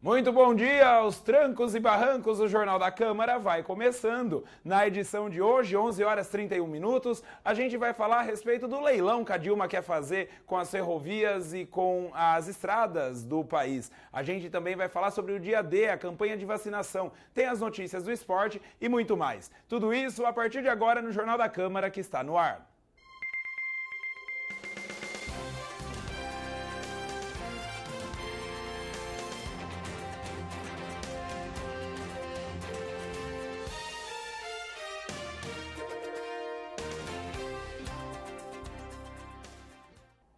Muito bom dia! Aos trancos e barrancos, o Jornal da Câmara vai começando. Na edição de hoje, 11 horas 31 minutos, a gente vai falar a respeito do leilão que a Dilma quer fazer com as ferrovias e com as estradas do país. A gente também vai falar sobre o dia D, a campanha de vacinação, tem as notícias do esporte e muito mais. Tudo isso a partir de agora no Jornal da Câmara, que está no ar.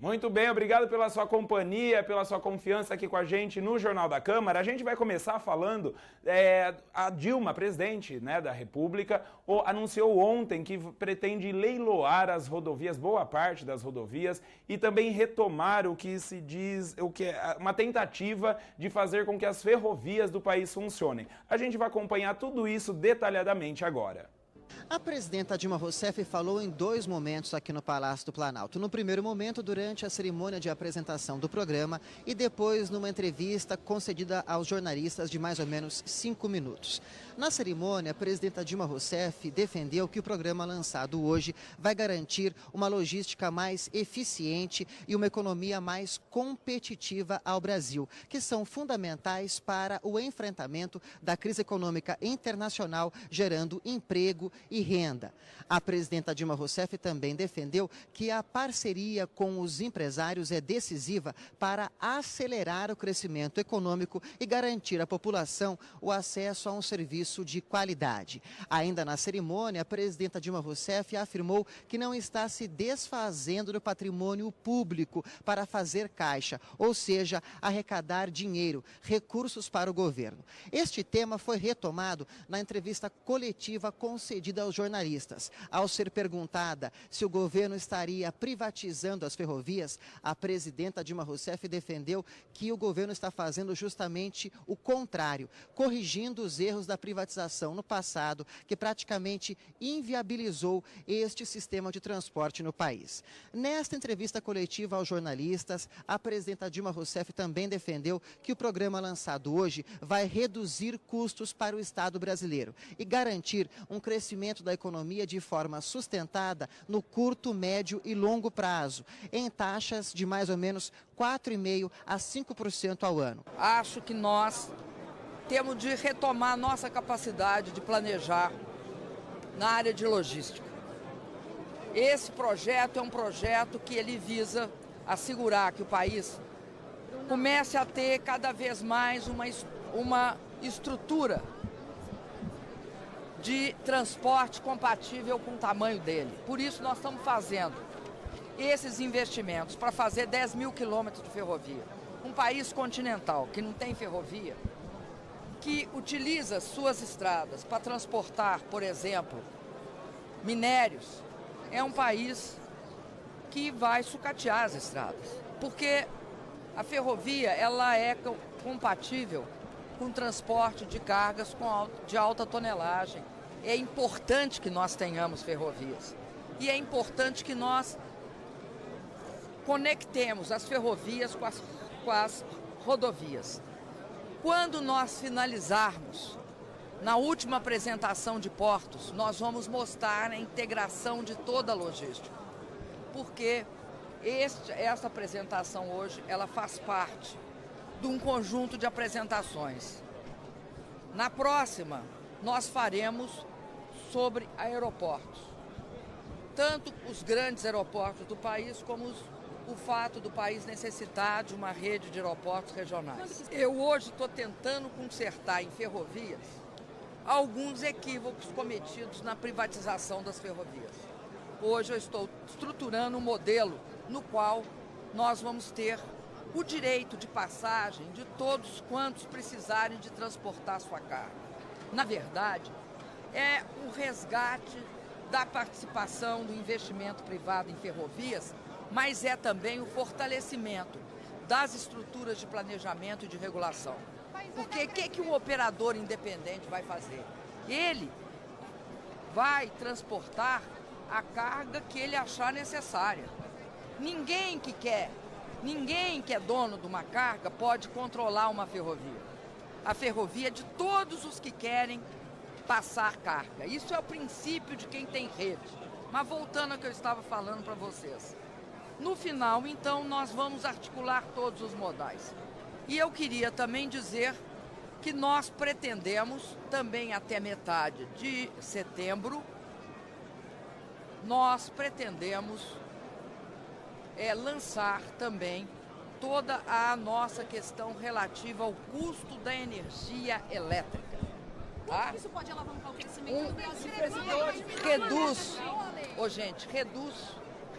Muito bem, obrigado pela sua companhia, pela sua confiança aqui com a gente no Jornal da Câmara. A gente vai começar falando, a Dilma, presidente, da República, anunciou ontem que pretende leiloar as rodovias, boa parte das rodovias, e também retomar o que se diz, uma tentativa de fazer com que as ferrovias do país funcionem. A gente vai acompanhar tudo isso detalhadamente agora. A presidenta Dilma Rousseff falou em dois momentos aqui no Palácio do Planalto. No primeiro momento, durante a cerimônia de apresentação do programa, e depois numa entrevista concedida aos jornalistas de mais ou menos 5 minutos. Na cerimônia, a presidenta Dilma Rousseff defendeu que o programa lançado hoje vai garantir uma logística mais eficiente e uma economia mais competitiva ao Brasil, que são fundamentais para o enfrentamento da crise econômica internacional, gerando emprego e renda. A presidenta Dilma Rousseff também defendeu que a parceria com os empresários é decisiva para acelerar o crescimento econômico e garantir à população o acesso a um serviço de qualidade. Ainda na cerimônia, a presidenta Dilma Rousseff afirmou que não está se desfazendo do patrimônio público para fazer caixa, ou seja, arrecadar dinheiro, recursos para o governo. Este tema foi retomado na entrevista coletiva concedida aos jornalistas. Ao ser perguntada se o governo estaria privatizando as ferrovias, a presidenta Dilma Rousseff defendeu que o governo está fazendo justamente o contrário, corrigindo os erros da privatização no passado, que praticamente inviabilizou este sistema de transporte no país. Nesta entrevista coletiva aos jornalistas, a presidenta Dilma Rousseff também defendeu que o programa lançado hoje vai reduzir custos para o Estado brasileiro e garantir um crescimento da economia de forma sustentada no curto, médio e longo prazo, em taxas de mais ou menos 4,5% a 5% ao ano. Acho que nós temos de retomar nossa capacidade de planejar na área de logística. Esse projeto é um projeto que ele visa assegurar que o país comece a ter cada vez mais uma estrutura de transporte compatível com o tamanho dele. Por isso nós estamos fazendo esses investimentos para fazer 10 mil quilômetros de ferrovia. Um país continental que não tem ferrovia, que utiliza suas estradas para transportar, por exemplo, minérios, é um país que vai sucatear as estradas. Porque a ferrovia ela é compatível com transporte de cargas de alta tonelagem. É importante que nós tenhamos ferrovias. E é importante que nós conectemos as ferrovias com as rodovias. Quando nós finalizarmos, na última apresentação de portos, nós vamos mostrar a integração de toda a logística. Porque esta apresentação hoje, ela faz parte de um conjunto de apresentações. Na próxima, nós faremos sobre aeroportos. Tanto os grandes aeroportos do país, como o fato do país necessitar de uma rede de aeroportos regionais. Eu hoje estou tentando consertar em ferrovias alguns equívocos cometidos na privatização das ferrovias. Hoje eu estou estruturando um modelo no qual nós vamos ter o direito de passagem de todos quantos precisarem de transportar sua carga. Na verdade, é o resgate da participação do investimento privado em ferrovias, mas é também o fortalecimento das estruturas de planejamento e de regulação. Porque o que um operador independente vai fazer? Ele vai transportar a carga que ele achar necessária. Ninguém que é dono de uma carga pode controlar uma ferrovia. a ferrovia de todos os que querem passar carga. Isso é o princípio de quem tem rede. Mas voltando ao que eu estava falando para vocês. No final, então, nós vamos articular todos os modais. E eu queria também dizer que nós pretendemos, também até metade de setembro, nós pretendemos lançar também toda a nossa questão relativa ao custo da energia elétrica. Tá? Isso pode alavancar o crescimento do Brasil.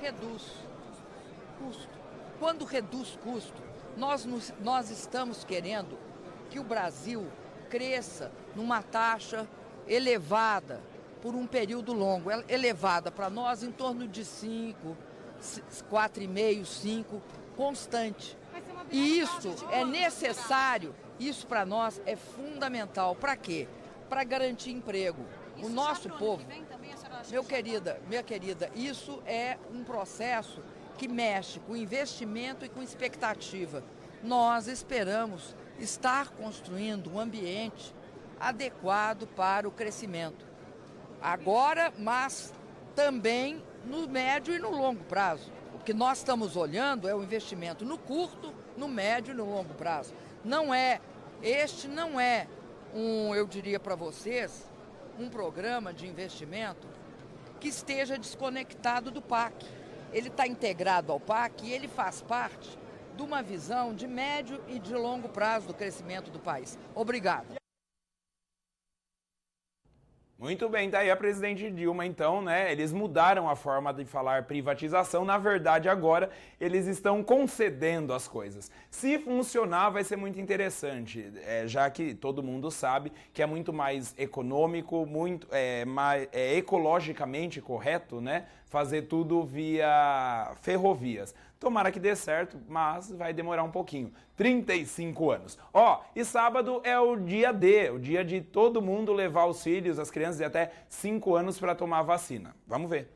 Reduz custo. Quando reduz custo, nós estamos querendo que o Brasil cresça numa taxa elevada por um período longo, elevada para nós em torno de 5, 4,5, 5, constante. E isso é necessário, isso para nós é fundamental. Para quê? Para garantir emprego. O nosso povo, minha querida, isso é um processo que mexe com investimento e com expectativa. Nós esperamos estar construindo um ambiente adequado para o crescimento. Agora, mas também no médio e no longo prazo. O que nós estamos olhando é o investimento no curto, no médio e no longo prazo. Este não é eu diria para vocês, um programa de investimento que esteja desconectado do PAC. Ele está integrado ao PAC e ele faz parte de uma visão de médio e de longo prazo do crescimento do país. Obrigado. Muito bem, tá aí a presidente Dilma, então, né? Eles mudaram a forma de falar privatização. Na verdade, agora eles estão concedendo as coisas. Se funcionar, vai ser muito interessante, já que todo mundo sabe que é muito mais econômico, ecologicamente correto, né? Fazer tudo via ferrovias. Tomara que dê certo, mas vai demorar um pouquinho. 35 anos. E sábado é o dia D, o dia de todo mundo levar os filhos, as crianças de até 5 anos para tomar a vacina. Vamos ver.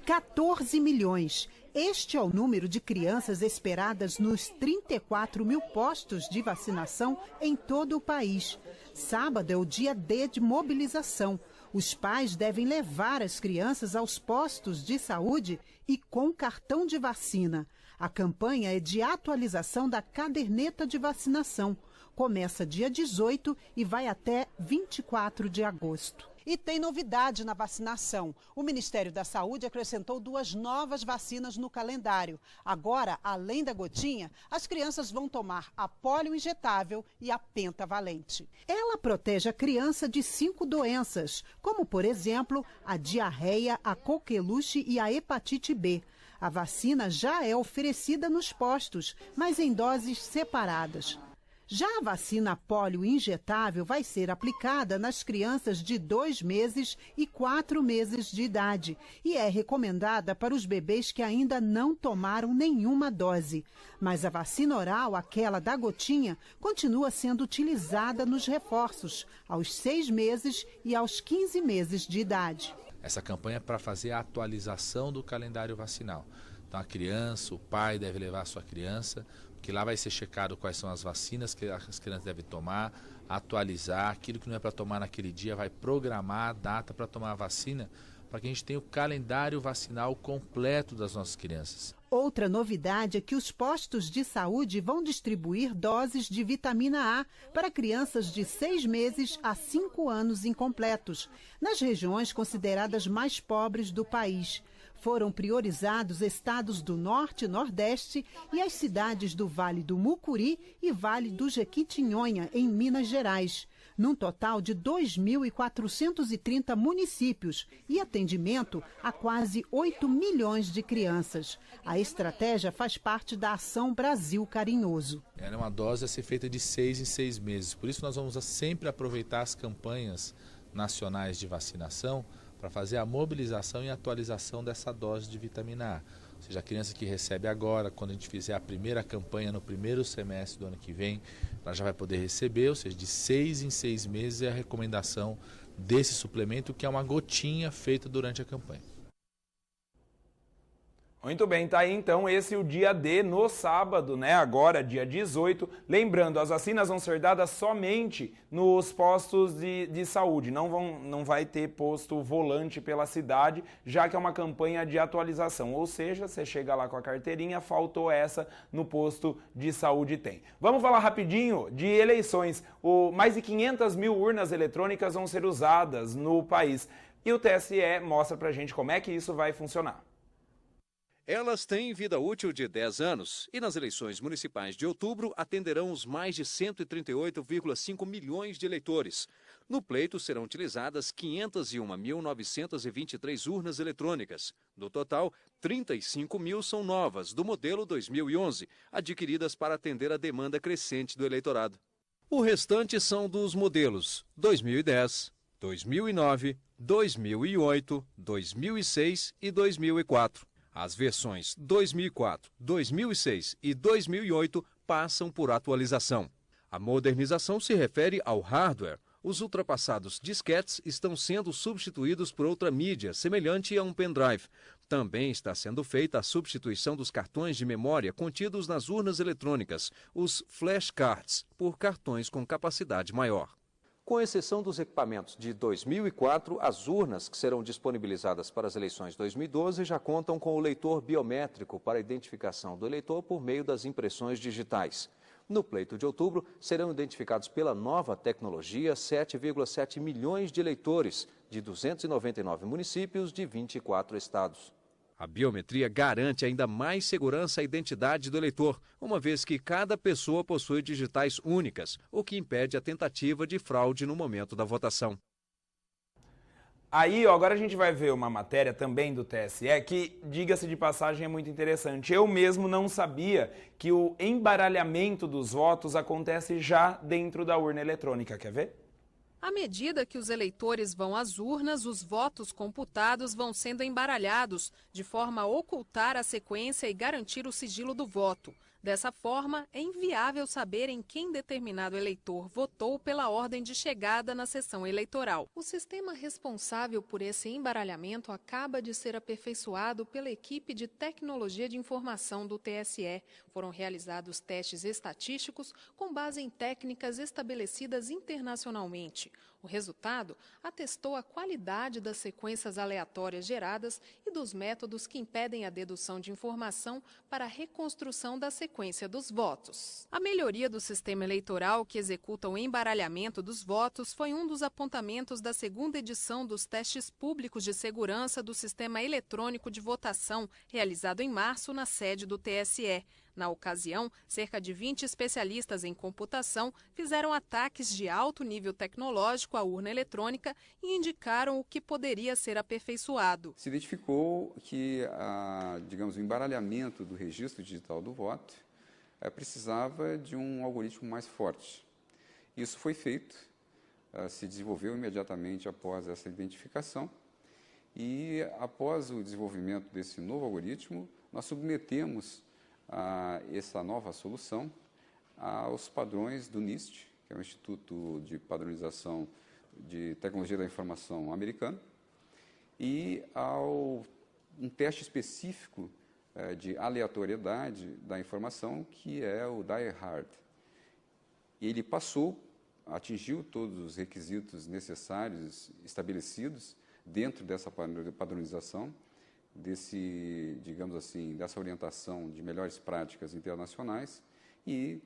14 milhões. Este é o número de crianças esperadas nos 34 mil postos de vacinação em todo o país. Sábado é o dia D de mobilização. Os pais devem levar as crianças aos postos de saúde e com cartão de vacina. A campanha é de atualização da caderneta de vacinação. Começa dia 18 e vai até 24 de agosto. E tem novidade na vacinação. O Ministério da Saúde acrescentou 2 novas vacinas no calendário. Agora, além da gotinha, as crianças vão tomar a polio injetável e a pentavalente. Ela protege a criança de 5 doenças, como, por exemplo, a diarreia, a coqueluche e a hepatite B. A vacina já é oferecida nos postos, mas em doses separadas. Já a vacina polio injetável vai ser aplicada nas crianças de 2 meses e 4 meses de idade e é recomendada para os bebês que ainda não tomaram nenhuma dose. Mas a vacina oral, aquela da gotinha, continua sendo utilizada nos reforços, aos 6 meses e aos 15 meses de idade. Essa campanha é para fazer a atualização do calendário vacinal. Então a criança, o pai deve levar a sua criança, que lá vai ser checado quais são as vacinas que as crianças devem tomar, atualizar, aquilo que não é para tomar naquele dia, vai programar a data para tomar a vacina, para que a gente tenha o calendário vacinal completo das nossas crianças. Outra novidade é que os postos de saúde vão distribuir doses de vitamina A para crianças de 6 meses a 5 anos incompletos, nas regiões consideradas mais pobres do país. Foram priorizados estados do Norte e Nordeste e as cidades do Vale do Mucuri e Vale do Jequitinhonha, em Minas Gerais, num total de 2.430 municípios e atendimento a quase 8 milhões de crianças. A estratégia faz parte da Ação Brasil Carinhoso. É uma dose a ser feita de 6 em 6 meses, por isso nós vamos sempre aproveitar as campanhas nacionais de vacinação para fazer a mobilização e atualização dessa dose de vitamina A. Ou seja, a criança que recebe agora, quando a gente fizer a primeira campanha no primeiro semestre do ano que vem, ela já vai poder receber, ou seja, de 6 em 6 meses é a recomendação desse suplemento, que é uma gotinha feita durante a campanha. Muito bem, tá aí então esse é o dia D no sábado, né? Agora, dia 18. Lembrando, as vacinas vão ser dadas somente nos postos de saúde. Não vai ter posto volante pela cidade, já que é uma campanha de atualização. Ou seja, você chega lá com a carteirinha, faltou essa, no posto de saúde tem. Vamos falar rapidinho de eleições. Mais de 500 mil urnas eletrônicas vão ser usadas no país. E o TSE mostra pra gente como é que isso vai funcionar. Elas têm vida útil de 10 anos e nas eleições municipais de outubro atenderão os mais de 138,5 milhões de eleitores. No pleito serão utilizadas 501.923 urnas eletrônicas. Do total, 35 mil são novas, do modelo 2011, adquiridas para atender a demanda crescente do eleitorado. O restante são dos modelos 2010, 2009, 2008, 2006 e 2004. As versões 2004, 2006 e 2008 passam por atualização. A modernização se refere ao hardware. Os ultrapassados disquetes estão sendo substituídos por outra mídia, semelhante a um pendrive. Também está sendo feita a substituição dos cartões de memória contidos nas urnas eletrônicas, os flashcards, por cartões com capacidade maior. Com exceção dos equipamentos de 2004, as urnas que serão disponibilizadas para as eleições 2012 já contam com o leitor biométrico para a identificação do eleitor por meio das impressões digitais. No pleito de outubro, serão identificados pela nova tecnologia 7,7 milhões de eleitores de 299 municípios de 24 estados. A biometria garante ainda mais segurança à identidade do eleitor, uma vez que cada pessoa possui digitais únicas, o que impede a tentativa de fraude no momento da votação. Aí, ó, agora a gente vai ver uma matéria também do TSE que, diga-se de passagem, é muito interessante. Eu mesmo não sabia que o embaralhamento dos votos acontece já dentro da urna eletrônica. Quer ver? À medida que os eleitores vão às urnas, os votos computados vão sendo embaralhados, de forma a ocultar a sequência e garantir o sigilo do voto. Dessa forma, é inviável saber em quem determinado eleitor votou pela ordem de chegada na sessão eleitoral. O sistema responsável por esse embaralhamento acaba de ser aperfeiçoado pela equipe de tecnologia de informação do TSE. Foram realizados testes estatísticos com base em técnicas estabelecidas internacionalmente. O resultado atestou a qualidade das sequências aleatórias geradas e dos métodos que impedem a dedução de informação para a reconstrução da sequência dos votos. A melhoria do sistema eleitoral que executa o embaralhamento dos votos foi um dos apontamentos da segunda edição dos testes públicos de segurança do sistema eletrônico de votação, realizado em março na sede do TSE. Na ocasião, cerca de 20 especialistas em computação fizeram ataques de alto nível tecnológico à urna eletrônica e indicaram o que poderia ser aperfeiçoado. Se identificou que o embaralhamento do registro digital do voto precisava de um algoritmo mais forte. Isso foi feito, se desenvolveu imediatamente após essa identificação e, após o desenvolvimento desse novo algoritmo, nós submetemos essa nova solução aos padrões do NIST, que é o Instituto de Padronização de Tecnologia da Informação americano, e ao um teste específico de aleatoriedade da informação, que é o Die-Hard. Ele atingiu todos os requisitos necessários estabelecidos dentro dessa padronização, dessa orientação de melhores práticas internacionais, e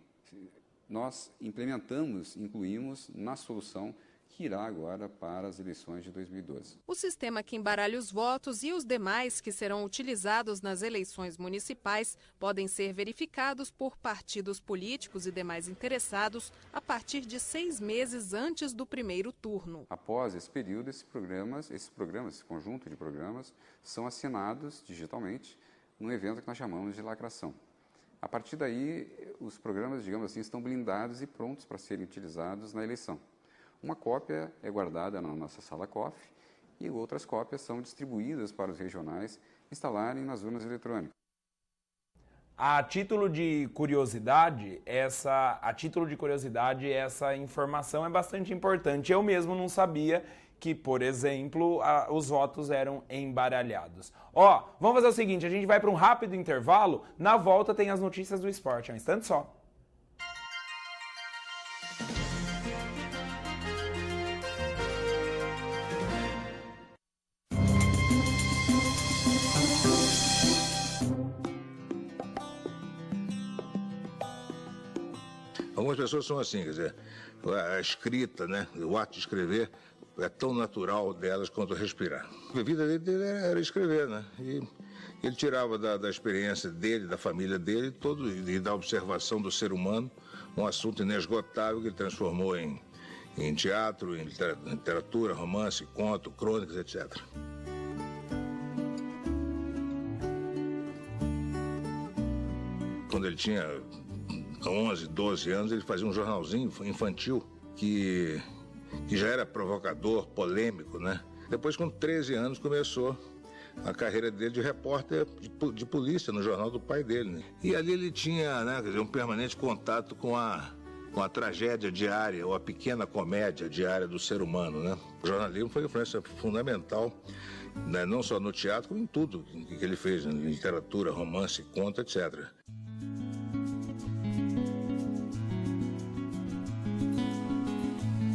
nós incluímos na solução que irá agora para as eleições de 2012. O sistema que embaralha os votos e os demais que serão utilizados nas eleições municipais podem ser verificados por partidos políticos e demais interessados a partir de 6 meses antes do primeiro turno. Após esse período, esse conjunto de programas, são assinados digitalmente num evento que nós chamamos de lacração. A partir daí, os programas, estão blindados e prontos para serem utilizados na eleição. Uma cópia é guardada na nossa sala COF e outras cópias são distribuídas para os regionais instalarem nas urnas eletrônicas. A título de curiosidade, essa informação é bastante importante. Eu mesmo não sabia que, por exemplo, os votos eram embaralhados. Ó, vamos fazer o seguinte, a gente vai para um rápido intervalo, na volta tem as notícias do esporte, é um instante só. Algumas pessoas são assim, quer dizer, a escrita, né, o ato de escrever é tão natural delas quanto respirar. A vida dele era escrever, né, e ele tirava da experiência dele, da família dele, e da observação do ser humano, um assunto inesgotável que ele transformou em teatro, em literatura, romance, conto, crônicas, etc. Quando ele tinha 11, 12 anos, ele fazia um jornalzinho infantil que já era provocador, polêmico, né? Depois, com 13 anos, começou a carreira dele de repórter de polícia no jornal do pai dele, né? E ali ele tinha, né, quer dizer, um permanente contato com a tragédia diária, ou a pequena comédia diária do ser humano, né? O jornalismo foi uma influência fundamental, né, não só no teatro, como em tudo que ele fez, né? Literatura, romance, conto, etc.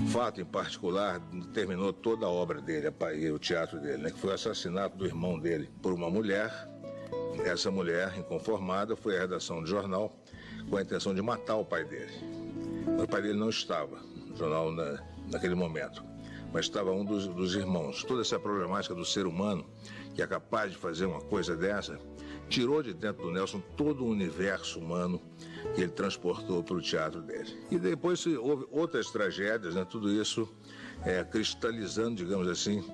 Fato em particular determinou toda a obra dele, o teatro dele, né, que foi o assassinato do irmão dele por uma mulher. Essa mulher, inconformada, foi à redação do jornal com a intenção de matar o pai dele. O pai dele não estava no jornal naquele momento, mas estava um dos irmãos. Toda essa problemática do ser humano, que é capaz de fazer uma coisa dessa, tirou de dentro do Nelson todo o universo humano que ele transportou para o teatro dele. E depois houve outras tragédias, né? Tudo isso cristalizando, digamos assim,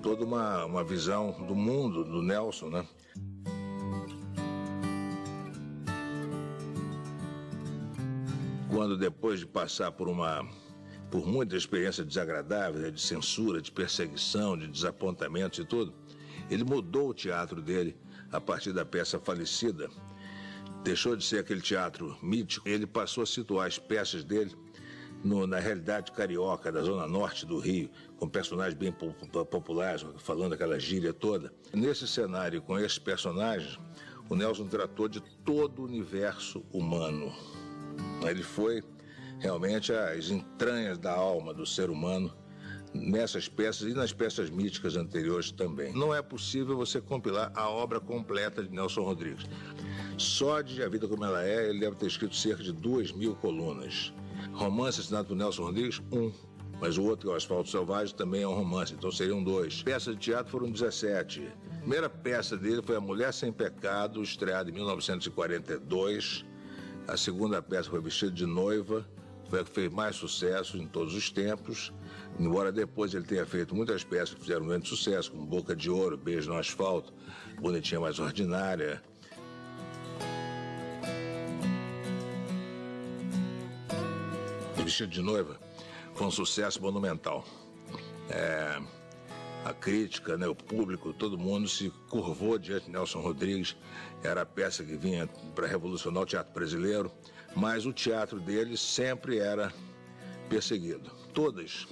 toda uma visão do mundo do Nelson, né? Quando depois de passar por muita experiência desagradável, né? De censura, de perseguição, de desapontamentos e tudo, ele mudou o teatro dele a partir da peça Falecida. Deixou de ser aquele teatro mítico, ele passou a situar as peças dele na realidade carioca, da zona norte do Rio, com personagens bem populares, falando aquela gíria toda. Nesse cenário, com esses personagens, o Nelson tratou de todo o universo humano. Ele foi realmente às entranhas da alma do ser humano, nessas peças e nas peças míticas anteriores também. Não é possível você compilar a obra completa de Nelson Rodrigues. Só de A Vida Como Ela É, ele deve ter escrito cerca de 2.000 colunas. Romance assinado por Nelson Rodrigues, 1. Mas o outro, que é o Asfalto Selvagem, também é um romance, então seriam 2. Peças de teatro foram 17. A primeira peça dele foi A Mulher Sem Pecado, estreada em 1942. A segunda peça foi Vestido de Noiva, foi a que fez mais sucesso em todos os tempos, embora depois ele tenha feito muitas peças que fizeram um grande sucesso, como Boca de Ouro, Beijo no Asfalto, Bonitinha Mais Ordinária. Vestido de Noiva foi um sucesso monumental. A crítica, né, o público, todo mundo se curvou diante de Nelson Rodrigues. Era a peça que vinha para revolucionar o teatro brasileiro, mas o teatro dele sempre era perseguido. Todas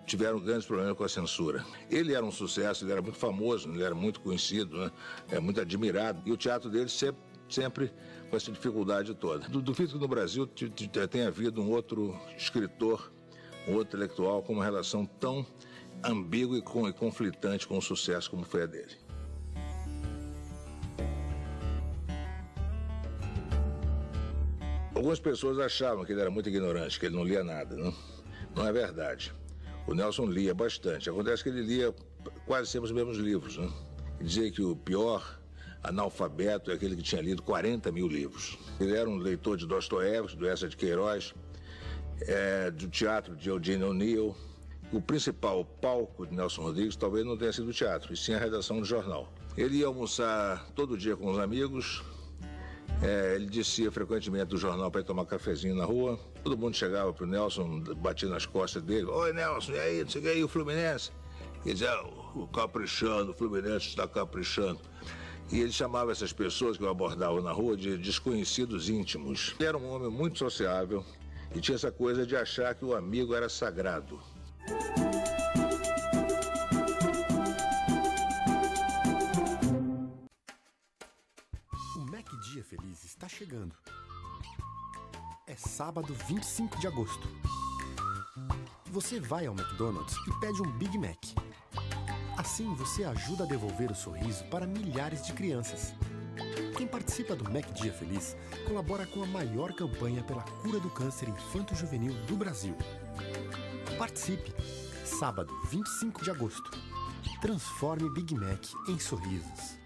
tiveram grandes problemas com a censura. Ele era um sucesso, ele era muito famoso, ele era muito conhecido, né, muito admirado, e o teatro dele sempre com essa dificuldade toda. Duvido que no Brasil tenha havido um outro escritor, um outro intelectual com uma relação tão ambígua e conflitante com o sucesso como foi a dele. Algumas pessoas achavam que ele era muito ignorante, que ele não lia nada, né? Não é verdade. O Nelson lia bastante. Acontece que ele lia quase sempre os mesmos livros, né? Ele dizia que o pior analfabeto é aquele que tinha lido 40.000 livros. Ele era um leitor de Dostoiévski, do Eça de Queiroz, do teatro de Eugene O'Neill. O principal palco de Nelson Rodrigues talvez não tenha sido o teatro, e sim a redação do jornal. Ele ia almoçar todo dia com os amigos, ele descia frequentemente do jornal para ir tomar cafezinho na rua. Todo mundo chegava pro Nelson, batia nas costas dele. Oi, Nelson, e aí, não sei o que, aí, o Fluminense? Ele dizia, o caprichando, o Fluminense está caprichando. E ele chamava essas pessoas que eu abordava na rua de desconhecidos íntimos. Ele era um homem muito sociável e tinha essa coisa de achar que o amigo era sagrado. Feliz está chegando. É sábado 25 de agosto. Você vai ao McDonald's e pede um Big Mac. Assim você ajuda a devolver o sorriso para milhares de crianças. Quem participa do Mac Dia Feliz colabora com a maior campanha pela cura do câncer infanto-juvenil do Brasil. Participe! Sábado 25 de agosto. Transforme Big Mac em sorrisos.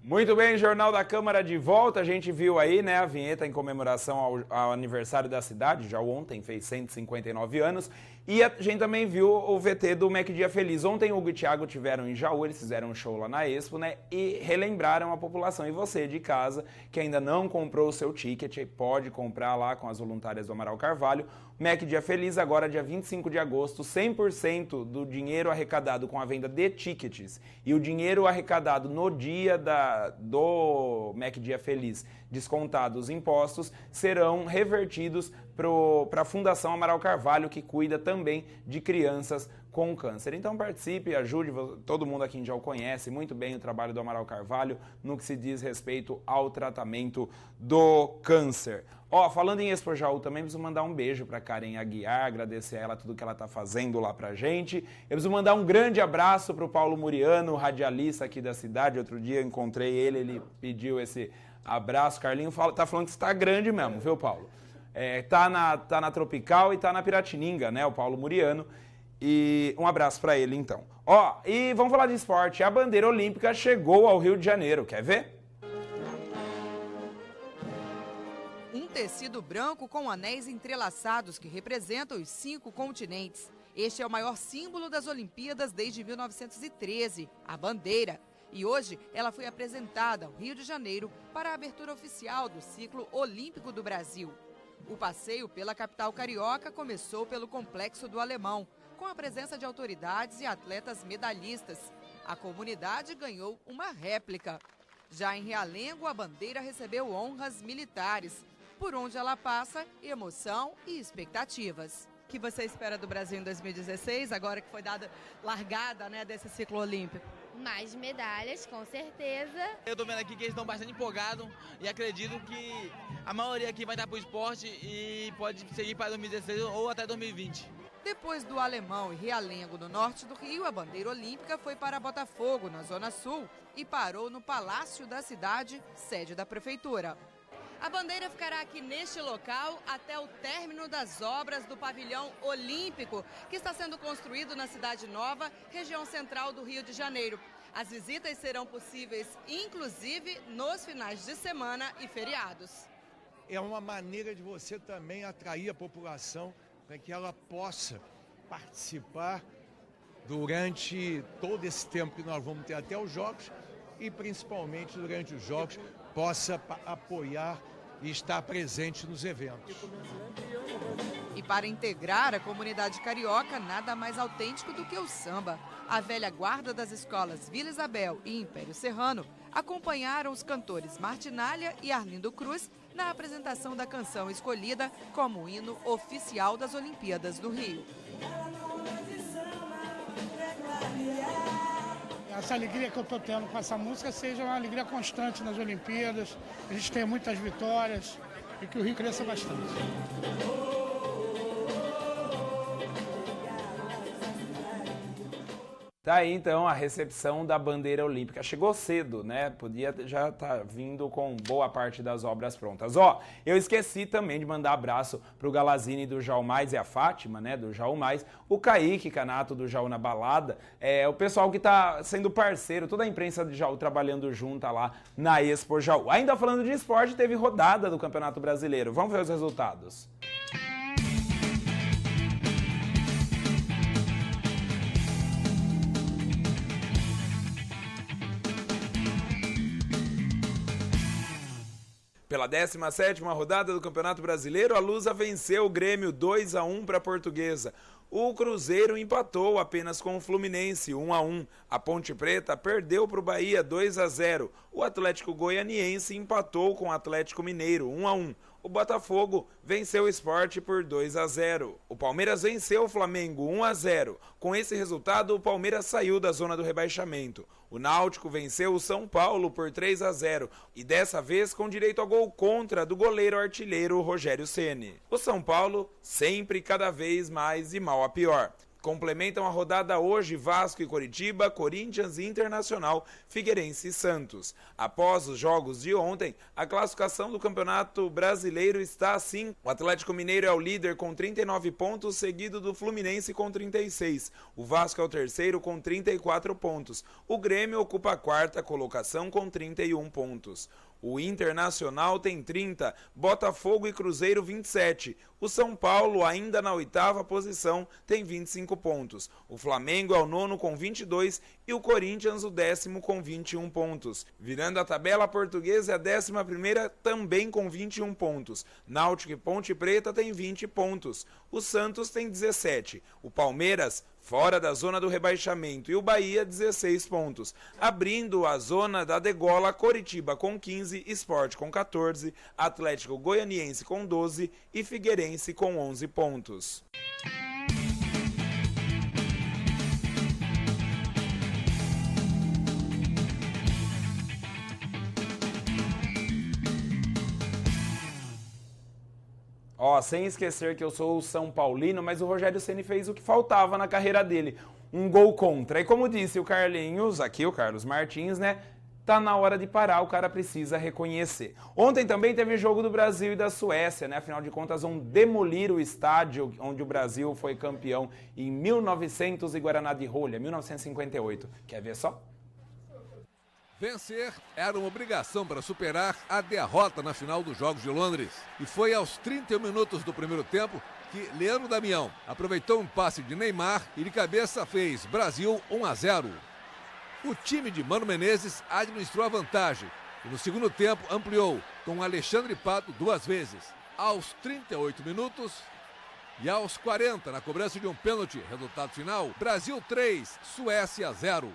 Muito bem, Jornal da Câmara de volta. A gente viu aí, né, a vinheta em comemoração ao aniversário da cidade, já ontem fez 159 anos. E a gente também viu o VT do Mac Dia Feliz. Ontem o Hugo e o Thiago tiveram em Jaú, eles fizeram um show lá na Expo, né, e relembraram a população. E você de casa, que ainda não comprou o seu ticket, pode comprar lá com as voluntárias do Amaral Carvalho. Mac Dia Feliz, agora dia 25 de agosto, 100% do dinheiro arrecadado com a venda de tickets e o dinheiro arrecadado no dia do Mac Dia Feliz, descontado os impostos, serão revertidos para a Fundação Amaral Carvalho, que cuida também de crianças com câncer. Então participe, ajude, todo mundo aqui em Jaú conhece muito bem o trabalho do Amaral Carvalho no que se diz respeito ao tratamento do câncer. Ó, falando em Expo Jaú, também preciso mandar um beijo para Karen Aguiar, agradecer a ela tudo que ela está fazendo lá pra gente. Eu preciso mandar um grande abraço para o Paulo Muriano, radialista aqui da cidade. Outro dia eu encontrei ele pediu esse abraço. Carlinho tá falando que você tá grande mesmo, viu, Paulo? Tá na Tropical e tá na Piratininga, né, o Paulo Muriano. E um abraço para ele, então. Ó, e vamos falar de esporte. A bandeira olímpica chegou ao Rio de Janeiro, quer ver? Um tecido branco com anéis entrelaçados que representam os 5 continentes. Este é o maior símbolo das Olimpíadas desde 1913, a bandeira. E hoje ela foi apresentada ao Rio de Janeiro para a abertura oficial do ciclo olímpico do Brasil. O passeio pela capital carioca começou pelo Complexo do Alemão, com a presença de autoridades e atletas medalhistas. A comunidade ganhou uma réplica. Já em Realengo, a bandeira recebeu honras militares. Por onde ela passa, emoção e expectativas. O que você espera do Brasil em 2016, agora que foi dada largada, né, desse ciclo olímpico? Mais medalhas, com certeza. Eu estou vendo aqui que eles estão bastante empolgados e acredito que a maioria aqui vai estar para o esporte e pode seguir para 2016 ou até 2020. Depois do Alemão e Realengo, no norte do Rio, a bandeira olímpica foi para Botafogo, na Zona Sul, e parou no Palácio da Cidade, sede da Prefeitura. A bandeira ficará aqui neste local até o término das obras do pavilhão olímpico, que está sendo construído na Cidade Nova, região central do Rio de Janeiro. As visitas serão possíveis, inclusive, nos finais de semana e feriados. É uma maneira de você também atrair a população para que ela possa participar durante todo esse tempo que nós vamos ter até os Jogos e principalmente durante os Jogos possa apoiar e estar presente nos eventos. E para integrar a comunidade carioca, nada mais autêntico do que o samba. A velha guarda das escolas Vila Isabel e Império Serrano acompanharam os cantores Martinalha e Arlindo Cruz na apresentação da canção escolhida como o hino oficial das Olimpíadas do Rio. Essa alegria que eu estou tendo com essa música seja uma alegria constante nas Olimpíadas, a gente tenha muitas vitórias e que o Rio cresça bastante. Tá aí, então, a recepção da bandeira olímpica. Chegou cedo, né? Podia já estar vindo com boa parte das obras prontas. Ó, eu esqueci também de mandar abraço pro Galazini do Jaú Mais e a Fátima, né, do Jaú Mais, o Kaique Canato do Jaú na Balada, o pessoal que tá sendo parceiro, toda a imprensa de Jaú trabalhando junta lá na Expo Jaú. Ainda falando de esporte, teve rodada do Campeonato Brasileiro. Vamos ver os resultados. Pela 17ª rodada do Campeonato Brasileiro, a Lusa venceu o Grêmio 2-1 para a Portuguesa. O Cruzeiro empatou apenas com o Fluminense 1-1. A Ponte Preta perdeu para o Bahia 2-0. O Atlético Goianiense empatou com o Atlético Mineiro 1-1. O Botafogo venceu o Sport por 2-0. O Palmeiras venceu o Flamengo 1-0. Com esse resultado, o Palmeiras saiu da zona do rebaixamento. O Náutico venceu o São Paulo por 3-0 e dessa vez com direito a gol contra do goleiro artilheiro Rogério Ceni. O São Paulo sempre cada vez mais de mal a pior. Complementam a rodada hoje Vasco e Coritiba, Corinthians e Internacional, Figueirense e Santos. Após os jogos de ontem, a classificação do Campeonato Brasileiro está assim. O Atlético Mineiro é o líder com 39 pontos, seguido do Fluminense com 36. O Vasco é o terceiro com 34 pontos. O Grêmio ocupa a quarta colocação com 31 pontos. O Internacional tem 30, Botafogo e Cruzeiro 27. O São Paulo, ainda na oitava posição, tem 25 pontos. O Flamengo é o nono com 22 e o Corinthians o 10º com 21 pontos. Virando a tabela, a Portuguesa é a 11ª também com 21 pontos. Náutico e Ponte Preta tem 20 pontos. O Santos tem 17. O Palmeiras, fora da zona do rebaixamento, e o Bahia 16 pontos. Abrindo a zona da degola, Coritiba com 15, Sport com 14, Atlético Goianiense com 12 e Figueirense com 11 pontos. Ó, sem esquecer que eu sou o São Paulino, mas o Rogério Ceni fez o que faltava na carreira dele, um gol contra. E como disse o Carlinhos, aqui o Carlos Martins, né, tá na hora de parar, o cara precisa reconhecer. Ontem também teve jogo do Brasil e da Suécia, né, afinal de contas vão demolir o estádio onde o Brasil foi campeão em 1900 e Guaraná de Rolha, 1958. Quer ver só? Vencer era uma obrigação para superar a derrota na final dos Jogos de Londres. E foi aos 31 minutos do primeiro tempo que Leandro Damião aproveitou um passe de Neymar e de cabeça fez Brasil 1-0. O time de Mano Menezes administrou a vantagem e no segundo tempo ampliou com Alexandre Pato 2 vezes. Aos 38 minutos e aos 40 na cobrança de um pênalti. Resultado final, Brasil 3, Suécia 0.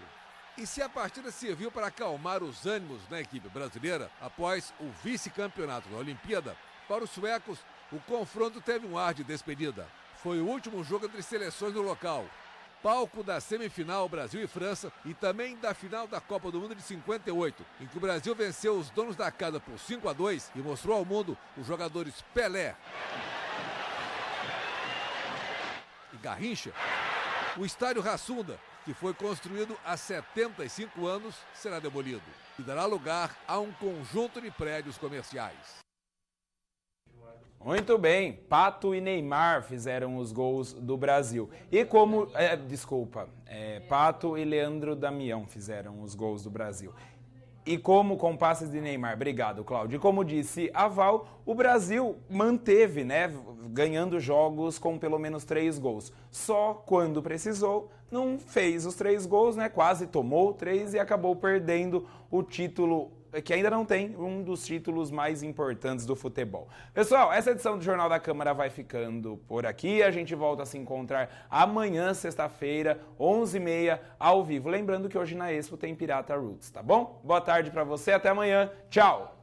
E se a partida serviu para acalmar os ânimos na equipe brasileira após o vice-campeonato da Olimpíada, para os suecos o confronto teve um ar de despedida. Foi o último jogo entre seleções no local, palco da semifinal Brasil e França e também da final da Copa do Mundo de 58, em que o Brasil venceu os donos da casa por 5-2 e mostrou ao mundo os jogadores Pelé e Garrincha. O estádio Rassunda, que foi construído há 75 anos, será demolido e dará lugar a um conjunto de prédios comerciais. Muito bem, Pato e Neymar fizeram os gols do Brasil. E como... Pato e Leandro Damião fizeram os gols do Brasil. E como com passes de Neymar, obrigado, Cláudio. E como disse a Val, o Brasil manteve, né, ganhando jogos com pelo menos 3 gols. Só quando precisou, não fez os 3 gols, né, quase tomou 3 e acabou perdendo o título, que ainda não tem, um dos títulos mais importantes do futebol. Pessoal, essa edição do Jornal da Câmara vai ficando por aqui. A gente volta a se encontrar amanhã, sexta-feira, 11h30, ao vivo. Lembrando que hoje na Expo tem Pirata Roots, tá bom? Boa tarde pra você, até amanhã. Tchau!